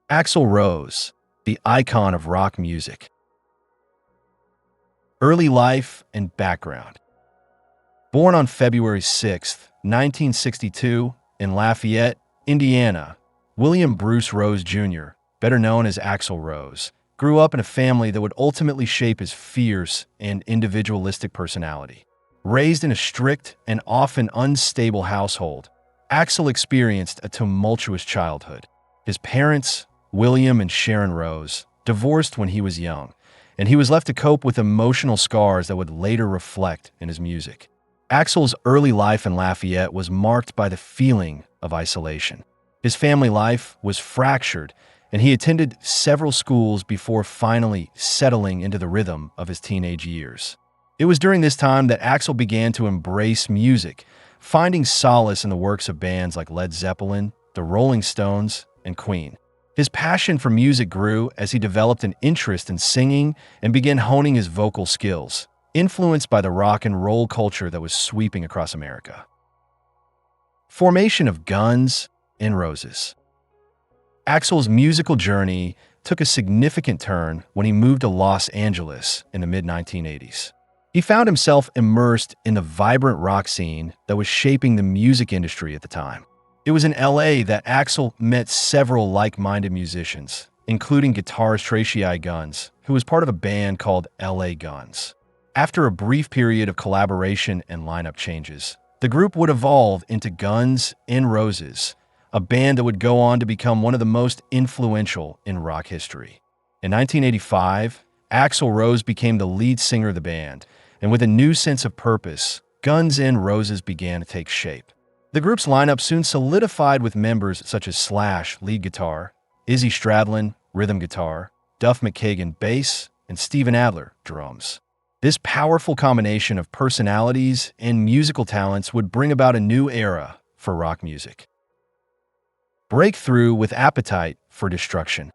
Axl Rose, the icon of rock music. Early life and background. Born on February 6, 1962, in Lafayette, Indiana, William Bruce Rose Jr., better known as Axl Rose, grew up in a family that would ultimately shape his fierce and individualistic personality. Raised in a strict and often unstable household, Axl experienced a tumultuous childhood. His parents, William and Sharon Rose, divorced when he was young, and he was left to cope with emotional scars that would later reflect in his music. Axl's early life in Lafayette was marked by the feeling of isolation. His family life was fractured, and he attended several schools before finally settling into the rhythm of his teenage years. It was during this time that Axl began to embrace music, finding solace in the works of bands like Led Zeppelin, the Rolling Stones, and Queen. His passion for music grew as he developed an interest in singing and began honing his vocal skills, influenced by the rock and roll culture that was sweeping across America. Formation of Guns N' Roses. Axl's musical journey took a significant turn when he moved to Los Angeles in the mid-1980s. He found himself immersed in the vibrant rock scene that was shaping the music industry at the time. It was in LA that Axl met several like-minded musicians, including guitarist Tracy Guns, who was part of a band called LA Guns. After a brief period of collaboration and lineup changes, the group would evolve into Guns N' Roses, a band that would go on to become one of the most influential in rock history. In 1985, Axl Rose became the lead singer of the band, and with a new sense of purpose, Guns N' Roses began to take shape. The group's lineup soon solidified with members such as Slash, lead guitar, Izzy Stradlin, rhythm guitar, Duff McKagan, bass, and Steven Adler, drums. This powerful combination of personalities and musical talents would bring about a new era for rock music. Breakthrough with Appetite for Destruction.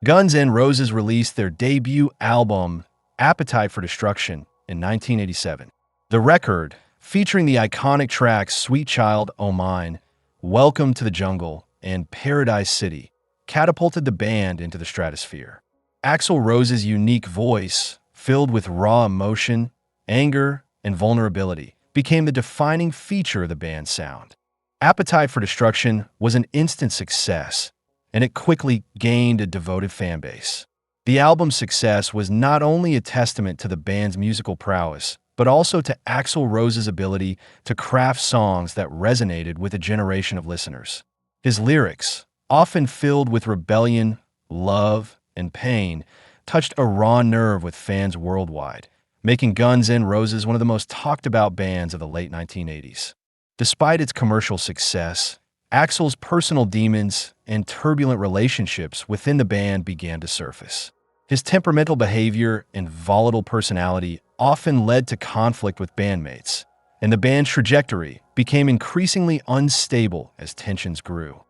Guns N' Roses released their debut album, Appetite for Destruction, in 1987. The record, featuring the iconic tracks Sweet Child O' Mine, Welcome to the Jungle, and Paradise City, catapulted the band into the stratosphere. Axl Rose's unique voice, filled with raw emotion, anger, and vulnerability, became the defining feature of the band's sound. Appetite for Destruction was an instant success, and it quickly gained a devoted fanbase. The album's success was not only a testament to the band's musical prowess, but also to Axl Rose's ability to craft songs that resonated with a generation of listeners. His lyrics, often filled with rebellion, love, and pain, touched a raw nerve with fans worldwide, making Guns N' Roses one of the most talked-about bands of the late 1980s. Despite its commercial success, Axl's personal demons and turbulent relationships within the band began to surface. His temperamental behavior and volatile personality often led to conflict with bandmates, and the band's trajectory became increasingly unstable as tensions grew.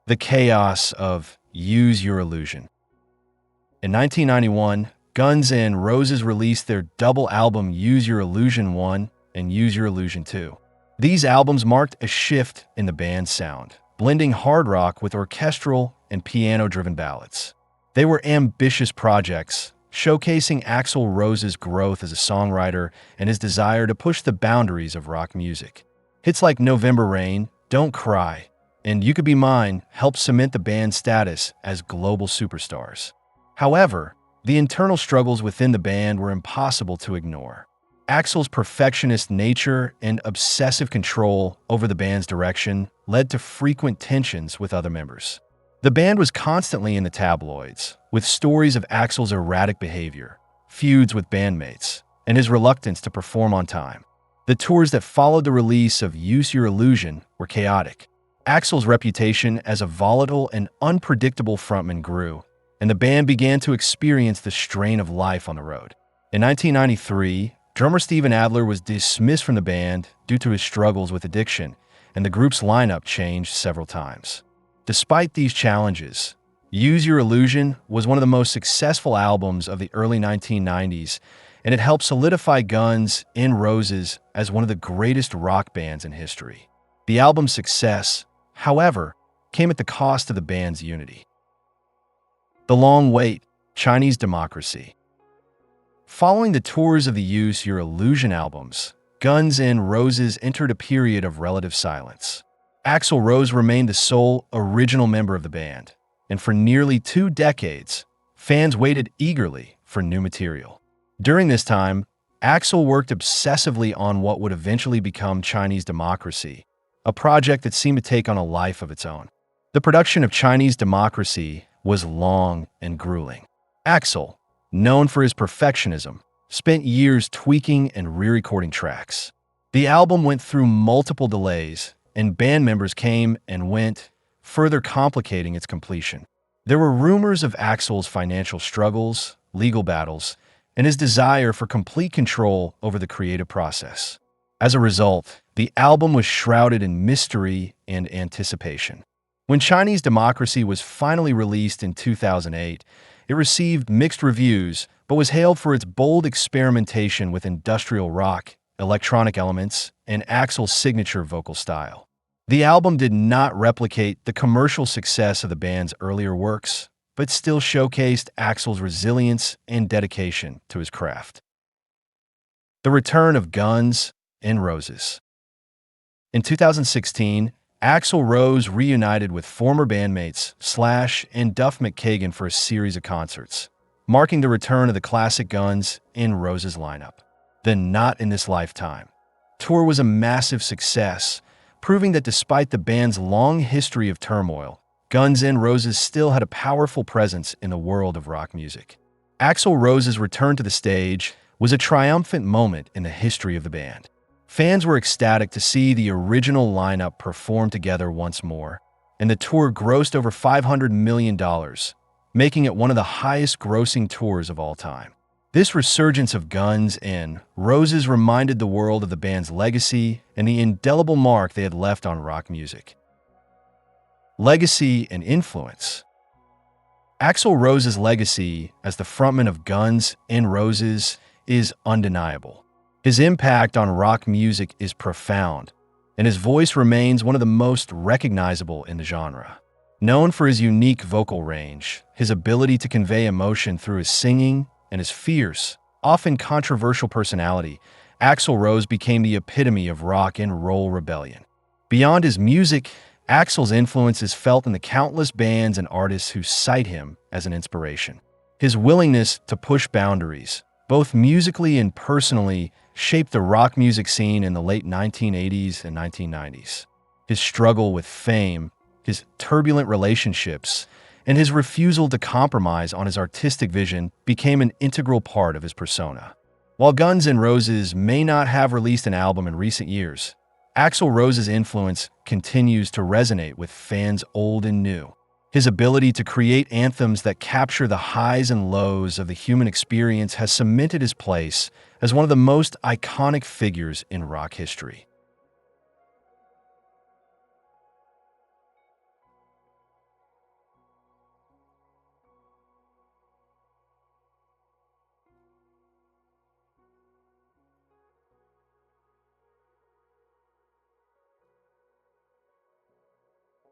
The chaos of Use Your Illusion. In 1991, Guns N' Roses released their double album Use Your Illusion 1 and Use Your Illusion 2. These albums marked a shift in the band's sound, blending hard rock with orchestral and piano-driven ballads. They were ambitious projects, showcasing Axl Rose's growth as a songwriter and his desire to push the boundaries of rock music. Hits like November Rain, Don't Cry, and You Could Be Mine helped cement the band's status as global superstars. However, the internal struggles within the band were impossible to ignore. Axl's perfectionist nature and obsessive control over the band's direction led to frequent tensions with other members. The band was constantly in the tabloids, with stories of Axl's erratic behavior, feuds with bandmates, and his reluctance to perform on time. The tours that followed the release of Use Your Illusion were chaotic. Axl's reputation as a volatile and unpredictable frontman grew, and the band began to experience the strain of life on the road. In 1993, drummer Steven Adler was dismissed from the band due to his struggles with addiction, and the group's lineup changed several times. Despite these challenges, Use Your Illusion was one of the most successful albums of the early 1990s, and it helped solidify Guns N' Roses as one of the greatest rock bands in history. The album's success, however, came at the cost of the band's unity. The long wait, Chinese democracy. Following the tours of the Use Your Illusion albums, Guns N' Roses entered a period of relative silence. Axl Rose remained the sole original member of the band, and for nearly 2 decades, fans waited eagerly for new material. During this time, Axl worked obsessively on what would eventually become Chinese Democracy, a project that seemed to take on a life of its own. The production of Chinese Democracy was long and grueling. Axl, known for his perfectionism, spent years tweaking and re-recording tracks. The album went through multiple delays, and band members came and went, further complicating its completion. There were rumors of Axl's financial struggles, legal battles, and his desire for complete control over the creative process. As a result, the album was shrouded in mystery and anticipation. When Chinese Democracy was finally released in 2008, it received mixed reviews, but was hailed for its bold experimentation with industrial rock, electronic elements, and Axl's signature vocal style. The album did not replicate the commercial success of the band's earlier works, but still showcased Axl's resilience and dedication to his craft. The return of Guns N' Roses. In 2016, Axl Rose reunited with former bandmates Slash and Duff McKagan for a series of concerts, marking the return of the classic Guns N' Roses lineup. The Not in This Lifetime tour was a massive success, proving that despite the band's long history of turmoil, Guns N' Roses still had a powerful presence in the world of rock music. Axl Rose's return to the stage was a triumphant moment in the history of the band. Fans were ecstatic to see the original lineup perform together once more, and the tour grossed over $500 million, making it one of the highest-grossing tours of all time. This resurgence of Guns N' Roses reminded the world of the band's legacy and the indelible mark they had left on rock music. Legacy and influence. Axl Rose's legacy as the frontman of Guns N' Roses is undeniable. His impact on rock music is profound, and his voice remains one of the most recognizable in the genre. Known for his unique vocal range, his ability to convey emotion through his singing, and his fierce, often controversial personality, Axl Rose became the epitome of rock and roll rebellion. Beyond his music, Axl's influence is felt in the countless bands and artists who cite him as an inspiration. His willingness to push boundaries, both musically and personally, shaped the rock music scene in the late 1980s and 1990s. His struggle with fame, his turbulent relationships, and his refusal to compromise on his artistic vision became an integral part of his persona. While Guns N' Roses may not have released an album in recent years, Axl Rose's influence continues to resonate with fans old and new. His ability to create anthems that capture the highs and lows of the human experience has cemented his place as one of the most iconic figures in rock history.